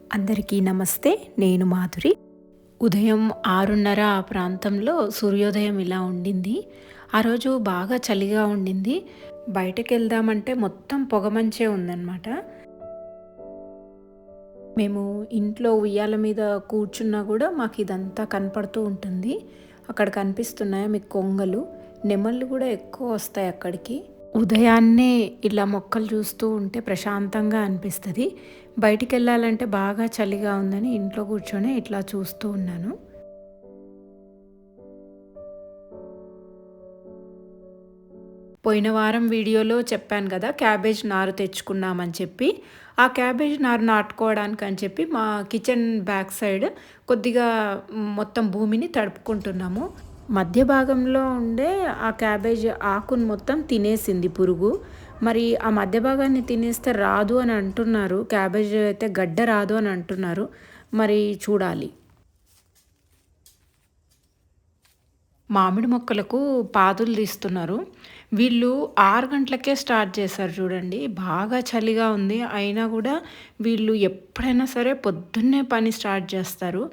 అందరికీ నమస్తే. నేను మాధురి. ఉదయం 6:30 ఆ ప్రాంతంలో సూర్యోదయం ఇలా ఉండింది. ఆ రోజు బాగా చలిగా ఉండింది. బయటకెళ్దామంటే మొత్తం పొగమంచే ఉందన్నమాట. మేము ఇంట్లో ఉయ్యాల మీద కూర్చున్నా గూడా మాకిదంతా కనపడుతూ ఉంటుంది. అక్కడ కనిపిస్తున్నాయా మీకు కొంగలు? నెమళ్ళు గూడా ఎక్కువ వస్తాయి అక్కడికి. ఉదయాన్నే ఇలా మొక్కలు చూస్తూ ఉంటే ప్రశాంతంగా అనిపిస్తది. బయటికెళ్ళాలంటే బాగా చలిగా ఉందని ఇంట్లో కూర్చొని ఇట్లా చూస్తూ ఉన్నాను. పోయిన వారం వీడియోలో చెప్పాను గదా! క్యాబేజ్ నారు తెచ్చుకున్నామని చెప్పి. ఆ క్యాబేజ్ నారు నాటుకోవడానికని చెప్పి మా కిచెన్ బ్యాక్ సైడ్ కొద్దిగా మొత్తం భూమిని తడుపుకుంటున్నాము. మధ్య భాగంలో ఉండే ఆ క్యాబేజ్ ఆకును మొత్తం తినేసింది పురుగు. మరి ఆ మధ్య భాగాన్ని తినేస్తే రాదు అని అంటున్నారు. క్యాబేజ్ అయితే గడ్డ రాదు అని అంటున్నారు. మరి చూడాలి. మామిడి మొక్కలకు పాదులు తీస్తున్నారు. వీళ్ళు 6 గంటలకే స్టార్ట్ చేశారు చూడండి. బాగా చలిగా ఉంది. అయినా గూడా వీళ్ళు ఎప్పుడైనా సరే పొద్దున్నే పని స్టార్ట్ చేస్తారు.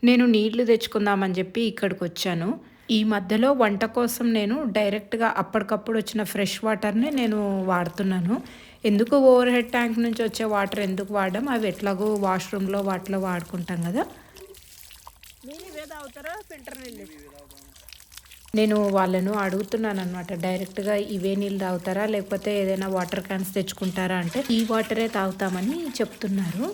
నేను నీళ్లు తెచ్చుకుందామని చెప్పి ఇక్కడికొచ్చాను. ఈ మధ్యలో వంట కోసం నేను డైరెక్ట్‌గా అప్పటికప్పుడు వచ్చిన ఫ్రెష్ వాటర్‌నే నేను వాడుతున్నాను. ఎందుకు ఓవర్ హెడ్ ట్యాంక్ నుంచి వచ్చే వాటర్ ఎందుకు వాడడం? అవి ఎట్లాగో వాష్‌రూమ్‌లో వాటిలో వాడుకుంటాం గదా! నేను వాళ్ళను అడుగుతున్నాననమాట. డైరెక్ట్‌గా ఇవే నీళ్ళు తాగుతారా? లేకపోతే ఏదైనా వాటర్ క్యాన్స్ తెచ్చుకుంటారా? అంటే ఈ వాటరే తాగుతామని చెప్తున్నారు.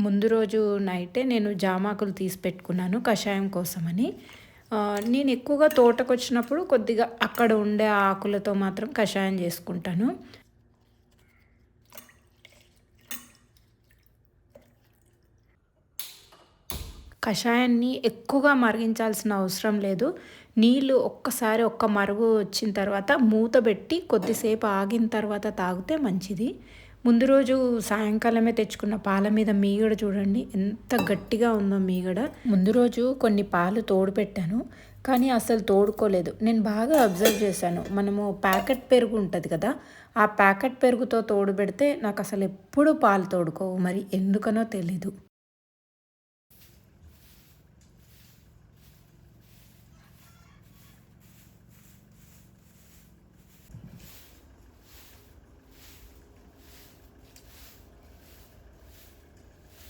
ముందు రోజు నైటే నేను జామాకులు తీసి పెట్టుకున్నాను కషాయం కోసమని. నేను ఎక్కువగా తోటకొచ్చినప్పుడు కొద్దిగా అక్కడ ఉండే ఆకులతో మాత్రం కషాయం చేసుకుంటాను. కషాయాన్ని ఎక్కువగా మరిగించాల్సిన అవసరం లేదు. నీళ్ళు ఒక్కసారి ఒక్క మరుగు వచ్చిన తర్వాత మూత పెట్టి కొద్దిసేపు ఆగిన తర్వాత తాగితే మంచిది. ముందు రోజు సాయంకాలమే తెచ్చుకున్న పాల మీద మీగడ చూడండి ఎంత గట్టిగా ఉందో మీగడ. ముందు రోజు కొన్ని పాలు తోడు పెట్టాను. కానీ అసలు తోడుకోలేదు. నేను బాగా అబ్జర్వ్ చేశాను. మనము ప్యాకెట్ పెరుగు ఉంటది కదా! ఆ ప్యాకెట్ పెరుగుతో తోడు పెడితే నాకసలు ఎప్పుడూ పాలు తోడుకోవు. మరి ఎందుకనో తెలీదు.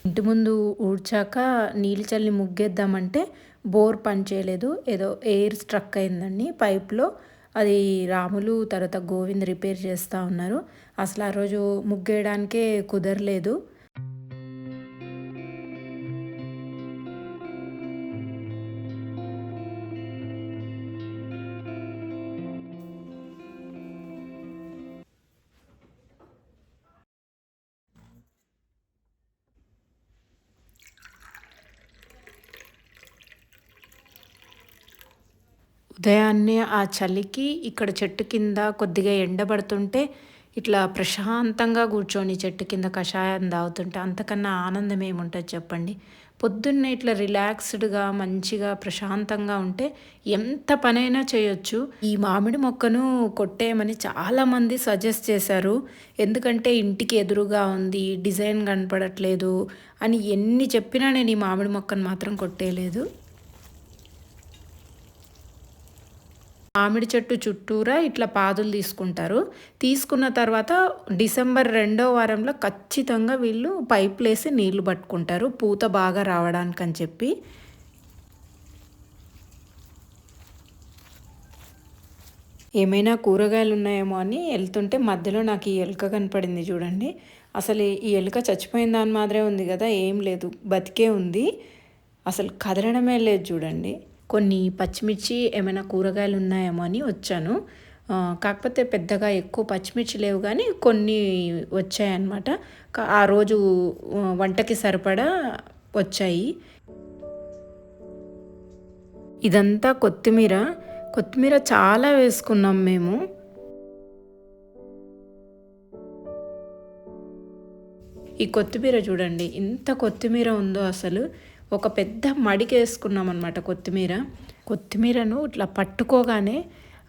ఇంటి ముందు ఊడ్చాక నీళ్ళు చల్లి ముగ్గేద్దామంటే బోర్ పనిచేయలేదు. ఏదో ఎయిర్ స్ట్రక్ అయిందండి పైప్‌లో. అది రాములు తర్వాత గోవింద్ రిపేర్ చేస్తా ఉన్నారు. అసలు ఆ రోజు ముగ్గేయడానికే కుదరలేదు. ఉదయాన్నే ఆ చలికి ఇక్కడ చెట్టు కింద కొద్దిగా ఎండబడుతుంటే ఇట్లా ప్రశాంతంగా కూర్చొని చెట్టు కింద కషాయం తాగుతుంటే అంతకన్నా ఆనందం ఏముంటుంది చెప్పండి. పొద్దున్నే ఇట్లా రిలాక్స్డ్‌గా మంచిగా ప్రశాంతంగా ఉంటే ఎంత పనైనా చేయొచ్చు. ఈ మామిడి మొక్కను కొట్టేయమని చాలామంది సజెస్ట్ చేశారు. ఎందుకంటే ఇంటికి ఎదురుగా ఉంది, డిజైన్ కనపడట్లేదు అని ఎన్ని చెప్పినా నేను ఈ మామిడి మొక్కను మాత్రం కొట్టేయలేదు. మామిడి చెట్టు చుట్టూరా ఇట్లా పాదులు తీసుకుంటారు. తీసుకున్న తర్వాత డిసెంబర్ రెండో వారంలో ఖచ్చితంగా వీళ్ళు పైపులేసి నీళ్లు పట్టుకుంటారు. పూత బాగా రావడానికని చెప్పి. ఏమైనా కూరగాయలు ఉన్నాయేమో అని ఎళ్తుంటే మధ్యలో నాకు ఈ ఎలుక కనపడింది చూడండి. అసలు ఈ ఎలుక చచ్చిపోయిన దాని మాదిరే ఉంది కదా! ఏం లేదు బతికే ఉంది. అసలు కదలడమే లేదు చూడండి. కొన్ని పచ్చిమిర్చి ఏమైనా కూరగాయలు ఉన్నాయేమో అని వచ్చాను. కాకపోతే పెద్దగా ఎక్కువ పచ్చిమిర్చి లేవు గానీ కొన్ని వచ్చాయన్నమాట. ఆ రోజు వంటకి సరిపడా వచ్చాయి. ఇదంతా కొత్తిమీర. కొత్తిమీర చాలా వేసుకున్నాం మేము. ఈ కొత్తిమీర చూడండి ఇంత కొత్తిమీర ఉందో అసలు. ఒక పెద్ద మడికేసుకున్నామనమాట కొత్తిమీర. కొత్తిమీరను ఇట్లా పట్టుకోగానే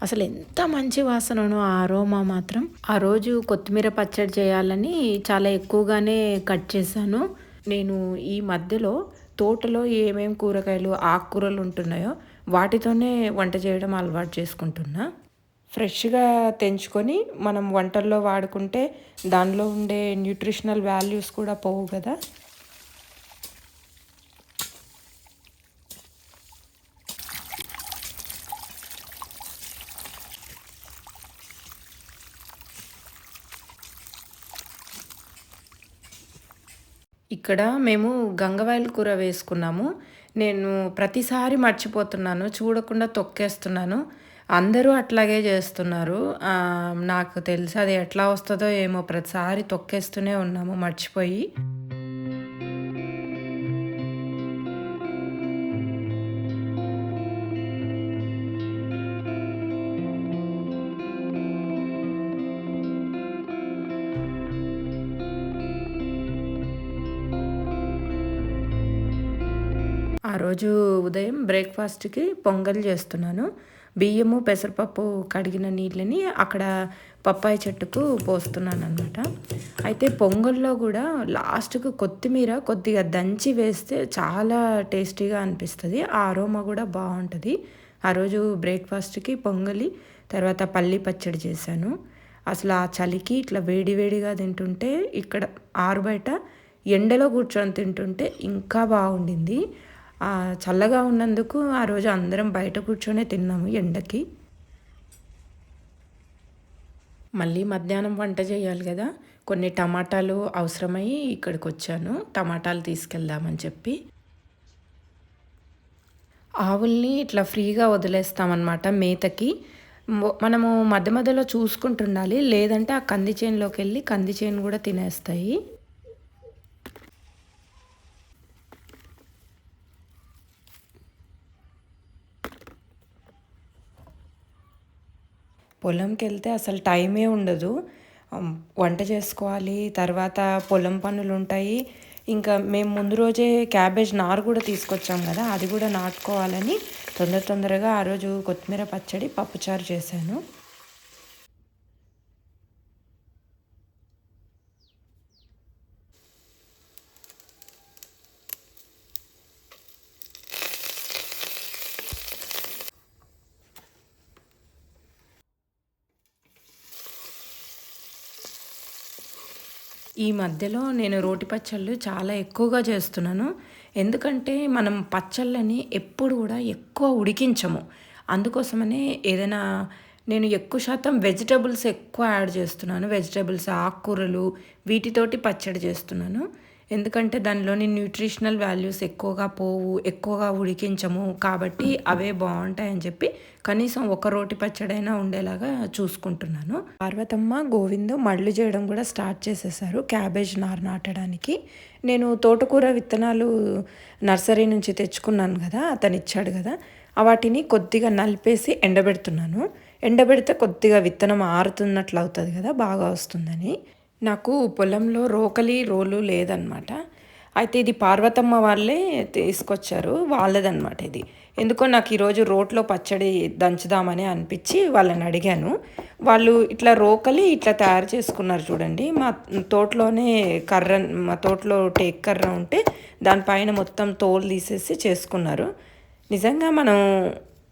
అసలు ఎంత మంచి వాసననో ఆ అరోమా మాత్రం. ఆ రోజు కొత్తిమీర పచ్చడి చేయాలని చాలా ఎక్కువగానే కట్ చేశాను. నేను ఈ మధ్యలో తోటలో ఏమేం కూరగాయలు, ఆకుకూరలు ఉంటున్నాయో వాటితోనే వంట చేయడం అలవాటు చేసుకుంటున్నా. ఫ్రెష్‌గా తెంచుకొని మనం వంటల్లో వాడుకుంటే దానిలో ఉండే న్యూట్రిషనల్ వాల్యూస్ కూడా పోవు గదా! ఇక్కడ మేము గంగవాయల కూర వేసుకున్నాము. నేను ప్రతిసారి మర్చిపోతున్నాను. చూడకుండా తొక్కేస్తున్నాను. అందరూ అట్లాగే జేస్తున్నారు. నాకు తెలిసి అది ఎట్లా వస్తదో ఏమో ప్రతిసారి తొక్కేస్తూనే ఉన్నాము మర్చిపోయి. ఆ రోజు ఉదయం బ్రేక్‌ఫాస్ట్‌కి పొంగల్ చేస్తున్నాను. బియ్యము, పెసరపప్పు కడిగిన నీళ్ళని అక్కడ పప్పాయ చెట్టుకు పోస్తున్నాననమాట. అయితే పొంగల్‌లో గూడా లాస్ట్‌కు కొత్తిమీర కొద్దిగా దంచి వేస్తే చాలా టేస్టీగా అనిపిస్తది. ఆ అరోమా గూడా బావుంటది. ఆ రోజు బ్రేక్‌ఫాస్ట్‌కి పొంగలి, తర్వాత పల్లి పచ్చడి చేశాను. అసలు ఆ చలికి ఇట్లా వేడి వేడిగా తింటుంటే ఇక్కడ ఆరుబయట ఎండలో కూర్చొని తింటుంటే ఇంకా బాగుండింది. చల్లగా ఉన్నందుకు ఆ రోజు అందరం బయట కూర్చొనే తిన్నాము ఎండకి. మళ్ళీ మధ్యాహ్నం వంట చేయాలి గదా! కొన్ని టమాటాలు అవసరమయ్యి ఇక్కడికొచ్చాను. టమాటాలు తీసుకెళ్దామని చెప్పి. ఆవుల్ని ఇట్లా ఫ్రీగా వదిలేస్తామనమాట మేతకి. మనము మధ్య మధ్యలో చూసుకుంటుండాలి. లేదంటే ఆ కంది చేనులోకెళ్ళి కంది చేను గూడా తినేస్తాయి. పొలంకెళ్తే అసలు టైమే ఉండదు. వంట చేసుకోవాలి. తర్వాత పొలం పనులుంటాయి. ఇంకా మేము ముందు రోజే క్యాబేజ్ నారు గూడా తీసుకొచ్చాం గదా! అది గూడా నాటుకోవాలని తొందరగా ఆ రోజు కొత్తిమీర పచ్చడి, పప్పుచారు చేశాను. ఈ మధ్యలో నేను రోటి పచ్చళ్ళు చాలా ఎక్కువగా చేస్తున్నాను. ఎందుకంటే మనం పచ్చళ్ళని ఎప్పుడు గూడా ఎక్కువ ఉడికించము. అందుకోసమనే ఏదైనా నేను ఎక్కువ శాతం వెజిటబుల్స్ ఎక్కువ యాడ్ చేస్తున్నాను. వెజిటబుల్స్, ఆకుకూరలు వీటితోటి పచ్చడి చేస్తున్నాను. ఎందుకంటే దానిలోని న్యూట్రిషనల్ వాల్యూస్ ఎక్కువగా పోవు, ఎక్కువగా ఉడికించము. కాబట్టి అవే బావుంటాయని చెప్పి కనీసం ఒక రోటి పచ్చడైనా ఉండేలాగా చూసుకుంటున్నాను. పార్వతమ్మ, గోవిందు మళ్ళు చేయడం కూడా స్టార్ట్ చేసేసారు క్యాబేజ్ నారు నాటడానికి. నేను తోటకూర విత్తనాలు నర్సరీ నుంచి తెచ్చుకున్నాను కదా! అతనిచ్చాడు కదా! వాటిని కొద్దిగా నలిపేసి ఎండబెడుతున్నాను. ఎండబెడితే కొద్దిగా విత్తనం ఆరుతున్నట్లు అవుతుంది కదా! బాగా వస్తుందని. నాకు పొలంలో రోకలి, రోలు లేదనమాట. అయితే ఇది పార్వతమ్మ వాళ్ళే తీసుకొచ్చారు. వాళ్ళదనమాట ఇది. ఎందుకో నాకు ఈరోజు రోట్లో పచ్చడి దంచుదామని అనిపించి వాళ్ళని అడిగాను. వాళ్ళు ఇట్లా రోకలి ఇట్లా తయారు చేసుకున్నారు చూడండి. తోటలోనే కర్ర మా తోటలో టేకు కర్ర ఉంటే దానిపైన మొత్తం తోలు తీసేసి చేసుకున్నారు. నిజంగా మనం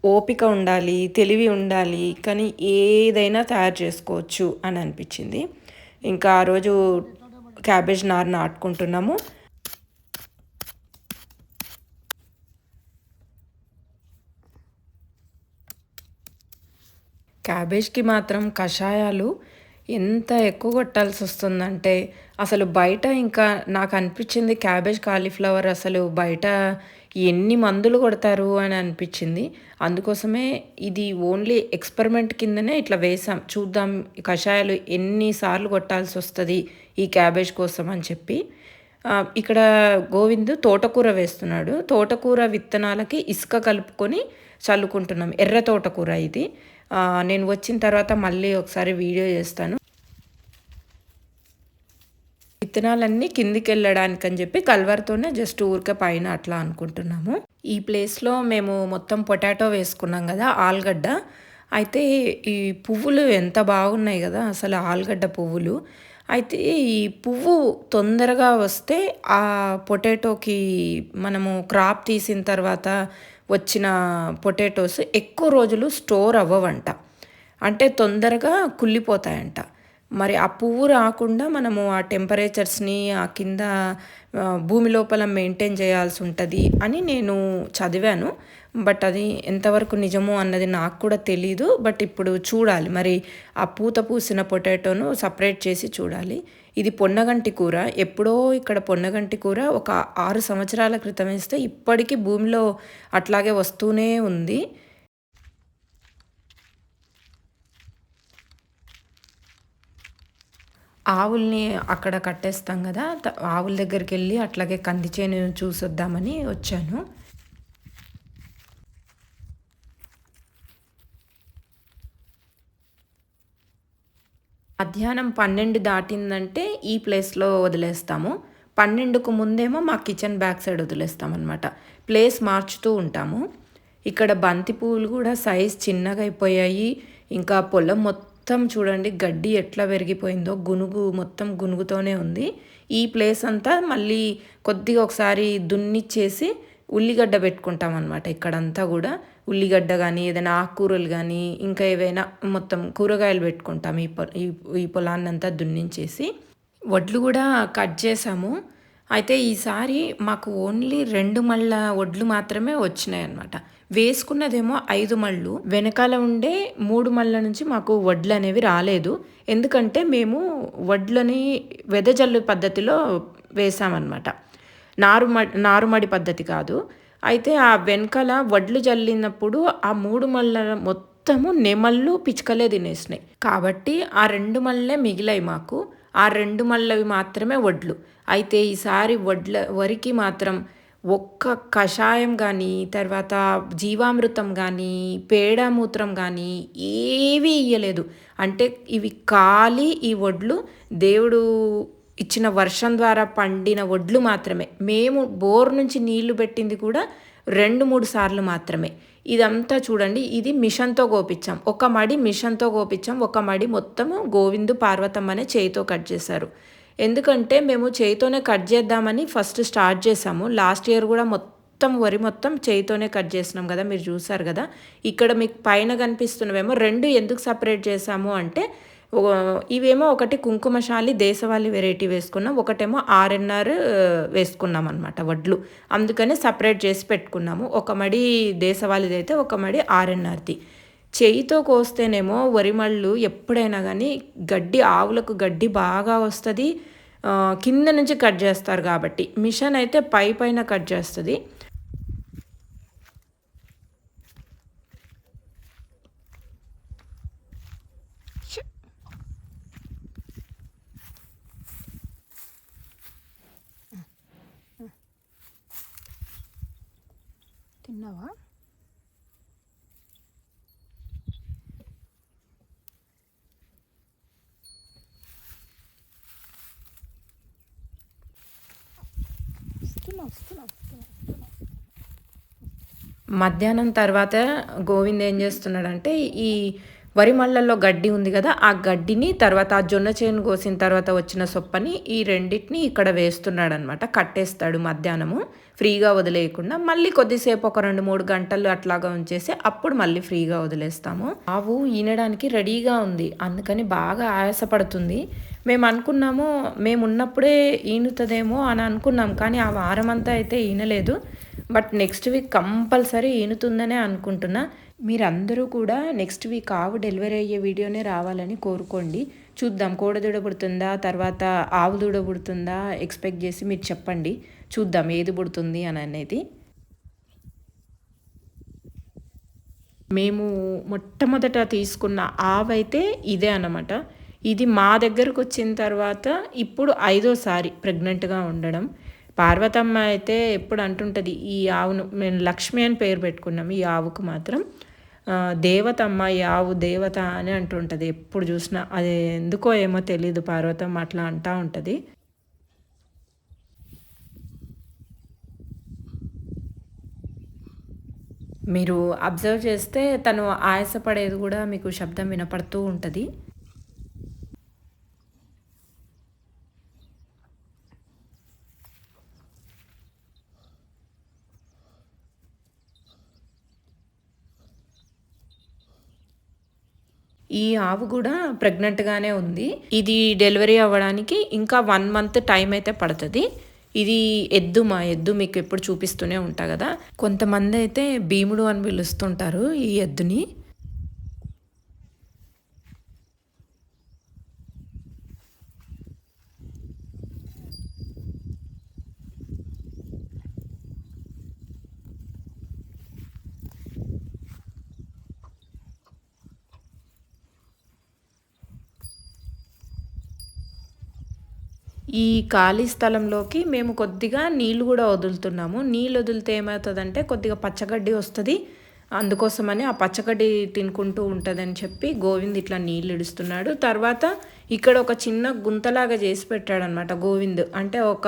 ఓపిక ఉండాలి, తెలివి ఉండాలి. కానీ ఏదైనా తయారు చేసుకోవచ్చు అని అనిపించింది. ఇంకా ఆ రోజు క్యాబేజ్ నారు నాటుకుంటున్నాము. క్యాబేజ్‌కి మాత్రం కషాయాలు ఎంత ఎక్కువ కొట్టాల్సొస్తుందంటే, అసలు బయట ఇంకా నాకనిపిచ్చింది క్యాబేజ్, కాలీఫ్లవర్ అసలు బయట ఎన్ని మందులు కొడతారు అని అనిపిచ్చింది. అందుకోసమే ఇది ఓన్లీ ఎక్స్‌పెరిమెంట్ కిందనే ఇట్లా వేశాం. చూద్దాం ఈ కషాయాలు ఎన్ని సార్లు కొట్టాల్సొస్తది ఈ క్యాబేజ్ కోసం అని చెప్పి. ఇక్కడ గోవిందు తోటకూర వేస్తున్నాడు. తోటకూర విత్తనాలకి ఇసుక కలుపుకొని చల్లుకుంటున్నాం. ఎర్ర తోటకూర ఇది. నేను వచ్చిన తర్వాత మళ్ళీ ఒకసారి వీడియో చేస్తాను. విత్తనాలన్నీ కిందికెళ్ళడానికని చెప్పి కల్వర్‌తోనే జస్ట్ ఊరికే పైన అట్లా అనుకుంటున్నాము. ఈ ప్లేస్‌లో మేము మొత్తం పొటాటో వేసుకున్నాం గదా! ఆలుగడ్డ. అయితే ఈ పువ్వులు ఎంత బాగున్నాయి గదా! అసలు ఆలుగడ్డ పువ్వులు. అయితే ఈ పువ్వు తొందరగా వస్తే ఆ పొటాటోకి మనము క్రాప్ తీసిన తర్వాత వచ్చిన పొటాటోస్ ఎక్కువ రోజులు స్టోర్ అవ్వవంట. అంటే తొందరగా కుళ్ళిపోతాయంట. మరి ఆ పువ్వు రాకుండా మనము ఆ టెంపరేచర్స్‌ని ఆ కింద భూమి లోపల మెయింటైన్ చేయాల్సుంటది అని నేను చదివాను. బట్ అది ఎంతవరకు నిజమో అన్నది నాకు కూడా తెలీదు. బట్ ఇప్పుడు చూడాలి. మరి ఆ పూత పూసిన పొటాటోను సెపరేట్ చేసి చూడాలి. ఇది పొన్నగంటి కూర. ఎప్పుడో ఇక్కడ పొన్నగంటి కూర ఒక 6 సంవత్సరాల క్రితం ఏస్తే ఇప్పటికి భూమిలో అట్లాగే వస్తూనే ఉంది. ఆవుల్ని అక్కడ కట్టేస్తాం గదా! ఆవుల దగ్గరికెళ్ళి అట్లాగే కంది చేను చూసొద్దామని వచ్చాను. మధ్యాహ్నం 12 దాటిందంటే ఈ ప్లేస్‌లో వదిలేస్తాము. 12కు ముందేమో మా కిచెన్ బ్యాక్ సైడ్ వదిలేస్తామనమాట. ప్లేస్ మార్చుతూ ఉంటాము. ఇక్కడ బంతి పువ్వులు గూడా సైజ్ చిన్నగయిపోయాయి. ఇంకా పొలం మొత్తం చూడండి గడ్డి ఎట్లా పెరిగిపోయిందో గునుగు మొత్తం గునుగుతోనే ఉంది. ఈ ప్లేస్ అంతా మళ్ళీ కొద్దిగా ఒకసారి దున్నిచ్చేసి ఉల్లిగడ్డ పెట్టుకుంటామనమాట ఇక్కడంతా గూడా. ఉల్లిగడ్డ గానీ, ఏదైనా ఆకుకూరలు గానీ, ఇంకా ఏవైనా మొత్తం కూరగాయలు పెట్టుకుంటాం ఈ పొలాన్నంతా దున్నించేసి. వడ్లు గూడా కట్ చేశాము. అయితే ఈసారి మాకు ఓన్లీ 2 మళ్ళ వడ్లు మాత్రమే వచ్చినాయనమాట. వేసుకున్నదేమో 5 మళ్ళు. వెనకాల ఉండే 3 మళ్ళ నుంచి మాకు వడ్లనేవి రాలేదు. ఎందుకంటే మేము వడ్లని వెదజల్లు పద్ధతిలో వేశామనమాట. నారుమడి పద్ధతి కాదు. అయితే ఆ వెనకాల వడ్లు జల్లినప్పుడు ఆ 3 మళ్ళ మొత్తము నెమళ్ళు, పిచ్చుకలే తినేసినాయి. కాబట్టి ఆ 2 మళ్ళే మిగిలాయి మాకు. ఆ 2 మళ్ళవి మాత్రమే వడ్లు. అయితే ఈసారి వరికి మాత్రం ఒక్క కషాయం గానీ, తర్వాత జీవామృతం గానీ, పేడ మూత్రం గానీ ఏవీ ఇయ్యలేదు. అంటే ఇవి ఖాళీ ఈ వడ్లు దేవుడు ఇచ్చిన వర్షం ద్వారా పండిన వడ్లు మాత్రమే. మేము బోర్ నుంచి నీళ్లు పెట్టింది కూడా 2, 3 సార్లు మాత్రమే. ఇదంతా చూడండి ఇది మిషన్‌తో కోపిచ్చాం. ఒక మడి మిషన్‌తో కోపిచ్చాం. ఒక మడి మొత్తము గోవిందు, పార్వతమ్మనే చేయితో కట్ చేశారు. ఎందుకంటే మేము చేయితోనే కట్ చేద్దామని ఫస్ట్ స్టార్ట్ చేశాము. లాస్ట్ ఇయర్ కూడా వరి మొత్తం చేయితోనే కట్ చేసినాం కదా! మీరు చూసారు కదా! ఇక్కడ మీకు పైన కనిపిస్తున్నవేమో 2 ఎందుకు సెపరేట్ చేశాము అంటే ఇవేమో ఒకటి కుంకుమశాలి దేశవాళీ వెరైటీ వేసుకున్నాం. ఒకటేమో ఆర్ఎన్ఆర్ వేసుకున్నామనమాట వడ్లు. అందుకని సెపరేట్ చేసి పెట్టుకున్నాము. ఒక మడి దేశవాళీదైతే ఒక మడి ఆర్ఎన్ఆర్‌ది. చెయ్యితో కోస్తేనేమో వరిమళ్ళు ఎప్పుడైనా గానీ ఆవులకు గడ్డి బాగా వస్తది. కింద నుంచి కట్ చేస్తారు కాబట్టి. మిషన్ అయితే పైన కట్ చేస్తది. తిన్నావా? మధ్యాహ్నం తర్వాత గోవింద్ ఏం చేస్తున్నాడంటే, ఈ వరి మళ్ళల్లో గడ్డి ఉంది కదా! ఆ గడ్డిని తర్వాత ఆ జొన్న చేను కోసిన తర్వాత వచ్చిన సొప్పని ఈ రెండిటిని ఇక్కడ వేస్తున్నాడనమాట. కట్టేస్తాడు మధ్యాహ్నము. ఫ్రీగా వదిలేయకుండా. మళ్ళీ కొద్దిసేపు ఒక 2, 3 గంటలు అట్లాగా ఉంచేసి అప్పుడు మళ్ళీ ఫ్రీగా వదిలేస్తాము. ఆవు ఈనడానికి రెడీగా ఉంది. అందుకని బాగా ఆయాసపడుతుంది. మేమనుకున్నాము మేమున్నప్పుడే ఈనుతదేమో అని అనుకున్నాం. కానీ ఆ వారమంతా అయితే ఈనలేదు. బట్ నెక్స్ట్ వీక్ కంపల్సరీ ఈనుతుందనే అనుకుంటున్నా. మీరందరూ కూడా నెక్స్ట్ వీక్ ఆవు డెలివరీ అయ్యే వీడియోనే రావాలని కోరుకోండి. చూద్దాం కోడదూడ పుడుతుందా, తర్వాత ఆవు దూడ పుడుతుందా ఎక్స్పెక్ట్ చేసి మీరు చెప్పండి. చూద్దాం ఏది పుడుతుంది అని అనేది. మేము మొట్టమొదట తీసుకున్న ఆవైతే ఇదే అన్నమాట. ఇది మా దగ్గరకు వచ్చిన తర్వాత ఇప్పుడు 5వ సారి ప్రెగ్నెంట్‌గా ఉండడం. పార్వతమ్మ అయితే ఎప్పుడు అంటుంటది ఈ ఆవును మేము లక్ష్మి అని పేరు పెట్టుకున్నాం ఈ ఆవుకు మాత్రం. దేవతమ్మ ఈ ఆవు దేవత అని అంటుంటది ఎప్పుడు చూసినా. అది ఎందుకో ఏమో తెలీదు పార్వతమ్మ అట్లా అంటా ఉంటది. మీరు అబ్జర్వ్ చేస్తే తను ఆయాసపడేది గూడా మీకు శబ్దం వినపడుతూ ఉంటది. ఈ ఆవు గూడా ప్రెగ్నెంట్‌గానే ఉంది. ఇది డెలివరీ అవ్వడానికి ఇంకా 1 మంత్ టైం అయితే పడతది. ఇది ఎద్దు మా ఎద్దు మీకు ఎప్పుడు చూపిస్తూనే ఉంటా గదా! కొంతమందయితే భీముడు అని పిలుస్తుంటారు ఈ ఎద్దుని. ఈ ఖాళీ స్థలంలోకి మేము కొద్దిగా నీళ్ళు గూడా వదులుతున్నాము. నీళ్ళు వదిలితే ఏమవుతదంటే కొద్దిగా పచ్చగడ్డి వస్తది. అందుకోసమని ఆ పచ్చగడ్డి తినుకుంటూ ఉంటదని చెప్పి గోవింద్ ఇట్లా నీళ్ళు ఇడుస్తున్నాడు. తర్వాత ఇక్కడ ఒక చిన్న గుంతలాగా చేసి పెట్టాడనమాట గోవింద్. అంటే ఒక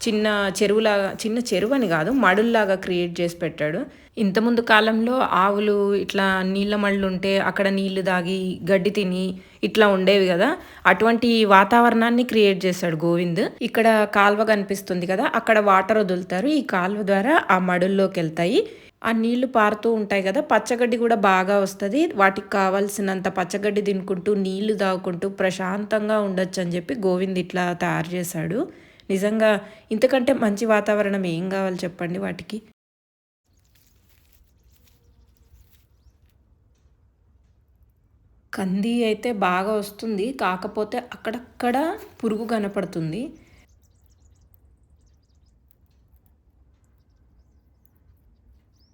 చిన్న చెరువులాగా, చిన్న చెరువని గాదు మడుల్లాగా క్రియేట్ చేసి పెట్టాడు. ఇంతకుముందు కాలంలో ఆవులు ఇట్లా నీళ్ళ మడులుంటే అక్కడ నీళ్లు తాగి, గడ్డి తిని ఇట్లా ఉండేవి గదా! అటువంటి వాతావరణాన్ని క్రియేట్ చేశాడు గోవింద్. ఇక్కడ కాలువ కనిపిస్తుంది కదా! అక్కడ వాటర్ వదులుతారు. ఈ కాలువ ద్వారా ఆ మడుల్లోకెళ్తాయి. ఆ నీళ్లు పారుతూ ఉంటాయి గదా! పచ్చగడ్డి గూడా బాగా వస్తది. వాటికి కావాల్సినంత పచ్చగడ్డి తినుకుంటూ, నీళ్లు తాగుకుంటూ ప్రశాంతంగా ఉండొచ్చని జెప్పి గోవింద్ ఇట్లా తయారు చేశాడు. నిజంగా ఇంతకంటే మంచి వాతావరణం ఏం గావాలి చెప్పండి వాటికి? కంది అయితే బాగా వస్తుంది. కాకపోతే అక్కడక్కడ పురుగు కనపడుతుంది.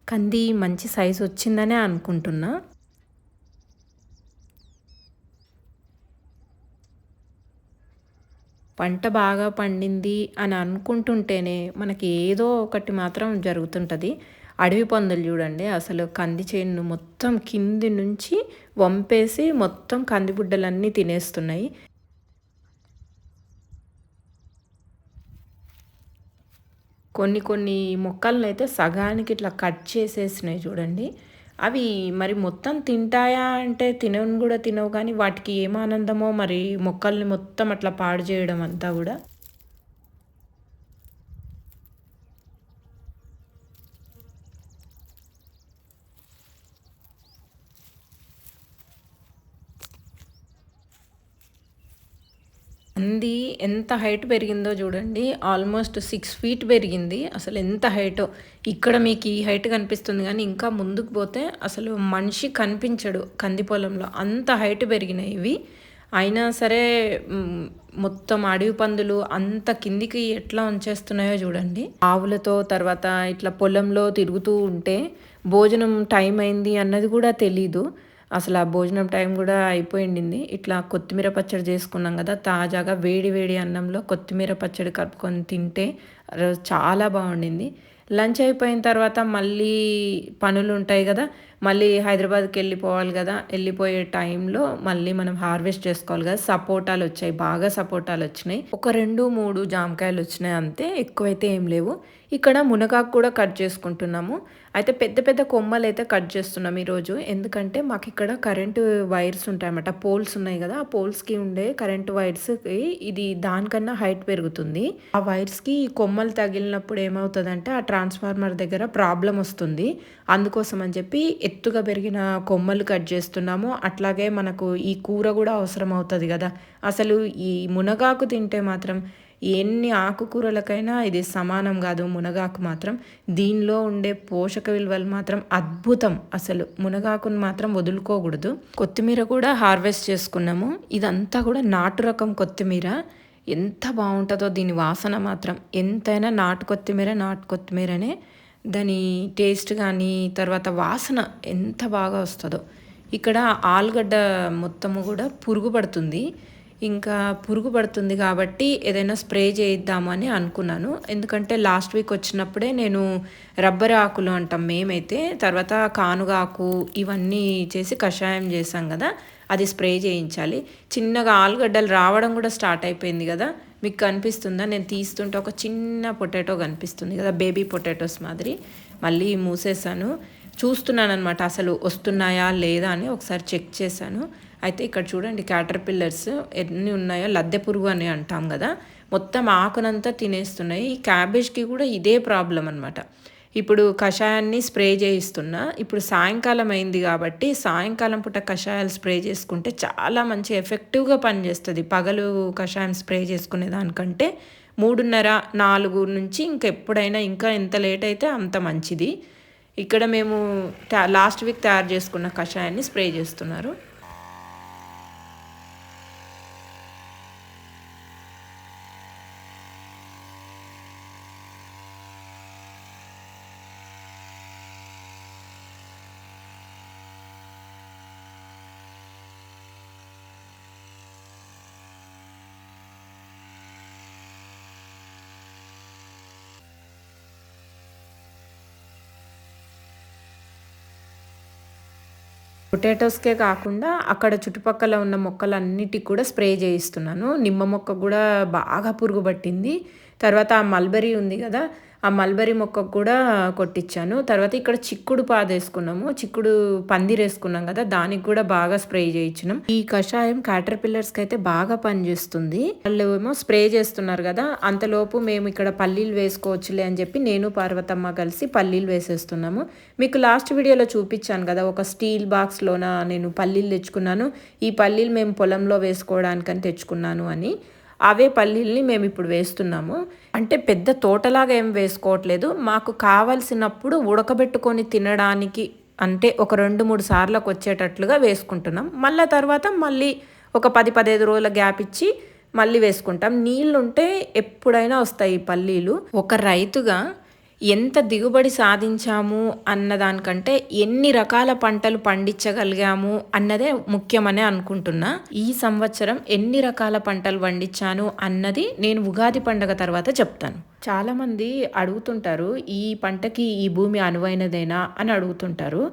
కంది మంచి సైజ్ వచ్చిందనే అనుకుంటున్నా. పంట బాగా పండింది అని అనుకుంటుంటేనే మనకి ఏదో ఒకటి మాత్రం జరుగుతుంటది. అడవి పందులు చూడండి అసలు కంది చేను మొత్తం కింది నుంచి వంపేసి మొత్తం కంది బుడ్డలన్నీ తినేస్తున్నాయి. కొన్ని కొన్ని మొక్కలనైతే సగానికి ఇట్లా కట్ చేసేసినాయి చూడండి. అవి మరి మొత్తం తింటాయా అంటే తినను గూడా తినవు కానీ వాటికి ఏం ఆనందమో మరి మొక్కల్ని మొత్తం అట్లా పాడు చేయడం అంతా గూడా. అంది ఎంత హైట్ పెరిగిందో చూడండి. ఆల్మోస్ట్ 6 ఫీట్ పెరిగింది. అసలు ఎంత హైటో. ఇక్కడ మీకు ఈ హైట్ కనిపిస్తుంది గానీ, ఇంకా ముందుకు పోతే అసలు మనిషి కనిపించడు కంది పొలంలో. అంత హైట్ పెరిగినాయి ఇవి. అయినా సరే మొత్తం అడవి పందులు అంత కిందికి ఎట్లా ఉంచేస్తున్నాయో చూడండి. ఆవులతో తర్వాత ఇట్లా పొలంలో తిరుగుతూ ఉంటే భోజనం టైం అయింది అన్నది కూడా తెలీదు. అసలు ఆ భోజనం టైం గూడా అయిపోయిండింది. ఇట్లా కొత్తిమీర పచ్చడి చేసుకున్నాం గదా! తాజాగా వేడి వేడి అన్నంలో కొత్తిమీర పచ్చడి కలుపుకొని తింటే చాలా బావుండింది. లంచ్ అయిపోయిన తర్వాత మళ్ళీ పనులుంటాయి గదా! మళ్ళీ హైదరాబాద్‌కెళ్ళిపోవాలి గదా! ఎళ్ళిపోయే టైంలో మళ్ళీ మనం హార్వెస్ట్ చేసుకోవాలి గదా! సపోటాలొచ్చాయి. బాగా సపోటాలొచ్చినాయి. ఒక 2, 3 జామకాయలొచ్చినాయి అంతే. ఎక్కువైతే ఏం లేవు. ఇక్కడ మునగాకు కూడా కట్ చేసుకుంటున్నాము. అయితే పెద్ద పెద్ద కొమ్మలైతే కట్ చేస్తున్నాం ఈరోజు. ఎందుకంటే మాకిక్కడ కరెంటు వైర్స్ ఉంటాయన్నమాట. పోల్స్ ఉన్నాయి గదా! ఆ పోల్స్‌కి ఉండే కరెంటు వైర్స్‌కి ఇది దానికన్నా హైట్ పెరుగుతుంది. ఆ వైర్స్‌కి కొమ్మలు తగిలినప్పుడు ఏమవుతదంటే ఆ ట్రాన్స్‌ఫార్మర్ దగ్గర ప్రాబ్లమ్ వస్తుంది. అందుకోసం అని చెప్పి ఎత్తుగా పెరిగిన కొమ్మలు కట్ చేస్తున్నాము. అట్లాగే మనకు ఈ కూర గూడా అవసరం అవుతది గదా! అసలు ఈ మునగాకు తింటే మాత్రం ఎన్ని ఆకుకూరలకైనా ఇది సమానం గాదు మునగాకు మాత్రం. దీనిలో ఉండే పోషక విలువలు మాత్రం అద్భుతం అసలు. మునగాకుని మాత్రం వదులుకోకూడదు. కొత్తిమీర కూడా హార్వెస్ట్ చేసుకున్నాము. ఇదంతా కూడా నాటు రకం కొత్తిమీర. ఎంత బావుంటదో దీని వాసన మాత్రం. ఎంతైనా నాటు కొత్తిమీరనే. దాని టేస్ట్ గానీ, తర్వాత వాసన ఎంత బాగా వస్తదో. ఇక్కడ ఆలుగడ్డ మొత్తము గూడా పురుగు పడుతుంది. ఇంకా పురుగు పడుతుంది కాబట్టి ఏదైనా స్ప్రే చేయిద్దాము అని అనుకున్నాను. ఎందుకంటే లాస్ట్ వీక్ వచ్చినప్పుడే నేను రబ్బర్ ఆకులు అంటాం మేమైతే. తర్వాత కానుగాకు ఇవన్నీ చేసి కషాయం చేశాం గదా! అది స్ప్రే చేయించాలి. చిన్నగా ఆలుగడ్డలు రావడం కూడా స్టార్ట్ అయిపోయింది గదా! మీకు కనిపిస్తుందా? నేను తీస్తుంటే ఒక చిన్న పొటాటో కనిపిస్తుంది కదా! బేబీ పొటాటోస్ మాదిరి. మళ్ళీ మూసేశాను. చూస్తున్నాననమాట అసలు వస్తున్నాయా లేదా అని ఒకసారి చెక్ చేశాను. అయితే ఇక్కడ చూడండి క్యాటర్‌పిల్లర్స్ ఎన్ని ఉన్నాయో, లద్దె పురుగు అని అంటాం కదా! మొత్తం ఆకునంతా తినేస్తున్నాయి. ఈ క్యాబేజ్‌కి కూడా ఇదే ప్రాబ్లమ్ అనమాట. ఇప్పుడు కషాయాన్ని స్ప్రే చేయిస్తున్నా. ఇప్పుడు సాయంకాలం అయింది కాబట్టి సాయంకాలం పూట కషాయాలు స్ప్రే చేసుకుంటే చాలా మంచి ఎఫెక్టివ్‌గా పనిచేస్తది. పగలు కషాయం స్ప్రే చేసుకునే దానికంటే 3:30, 4 నుంచి ఇంకెప్పుడైనా ఇంకా ఎంత లేట్ అయితే అంత మంచిది. ఇక్కడ మేము లాస్ట్ వీక్ తయారు చేసుకున్న కషాయాన్ని స్ప్రే చేస్తున్నారు. పొటాటోస్‌కే కాకుండా అక్కడ చుట్టుపక్కల ఉన్న మొక్కలన్నిటికి కూడా స్ప్రే చేయిస్తున్నాను. నిమ్మ మొక్క కూడా బాగా పురుగు పట్టింది. తర్వాత ఆ మల్బెరీ ఉంది కదా! ఆ మల్బెరీ మొక్కకు కూడా కొట్టిచ్చాను. తర్వాత ఇక్కడ చిక్కుడు పాదేసుకున్నాము. చిక్కుడు పందిరేసుకున్నాం కదా! దానికి కూడా బాగా స్ప్రే చేయించినాం. ఈ కషాయం క్యాటర్‌పిల్లర్స్‌కైతే బాగా పనిచేస్తుంది. వాళ్ళు ఏమో స్ప్రే చేస్తున్నారు కదా! అంతలోపు మేము ఇక్కడ పల్లీలు వేసుకోవచ్చులే అని చెప్పి నేను పార్వతమ్మ కలిసి పల్లీలు వేసేస్తున్నాము. మీకు లాస్ట్ వీడియోలో చూపించాను కదా! ఒక స్టీల్ బాక్స్‌లోన నేను పల్లీలు తెచ్చుకున్నాను. ఈ పల్లీలు మేము పొలంలో వేసుకోవడానికని తెచ్చుకున్నాను అని. అవే పల్లీల్ని మేమిప్పుడు వేస్తున్నాము. అంటే పెద్ద తోటలాగా ఏం వేసుకోవట్లేదు. మాకు కావాల్సినప్పుడు ఉడకబెట్టుకొని తినడానికి అంటే ఒక 2, 3 సార్లకొచ్చేటట్లుగా వేసుకుంటున్నాం. తర్వాత మళ్ళీ ఒక 10, 15 రోజుల గ్యాప్ ఇచ్చి మళ్ళీ వేసుకుంటాం. నీళ్లుంటే ఎప్పుడైనా వస్తాయి ఈ పల్లీలు. ఒక రైతుగా ఎంత దిగుబడి సాధించాము అన్నదానికంటే ఎన్ని రకాల పంటలు పండించగలిగాము అన్నదే ముఖ్యమనే అనుకుంటున్నా. ఈ సంవత్సరం ఎన్ని రకాల పంటలు పండించాను అన్నది నేను ఉగాది పండగ తర్వాత చెప్తాను. చాలామంది అడుగుతుంటారు, ఈ పంటకి ఈ భూమి అనువైనదేనా అని అడుగుతుంటారు.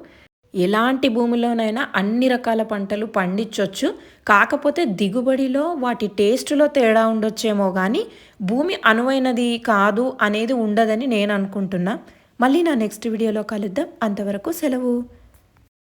ఎలాంటి భూమిలోనైనా అన్ని రకాల పంటలు పండించవచ్చు. కాకపోతే దిగుబడిలో వాటి టేస్టులో తేడా ఉండొచ్చేమో కానీ భూమి అనువైనది కాదు అనేది ఉండదని నేను అనుకుంటున్నా. మళ్ళీ నా నెక్స్ట్ వీడియోలో కలుద్దాం. అంతవరకు సెలవు.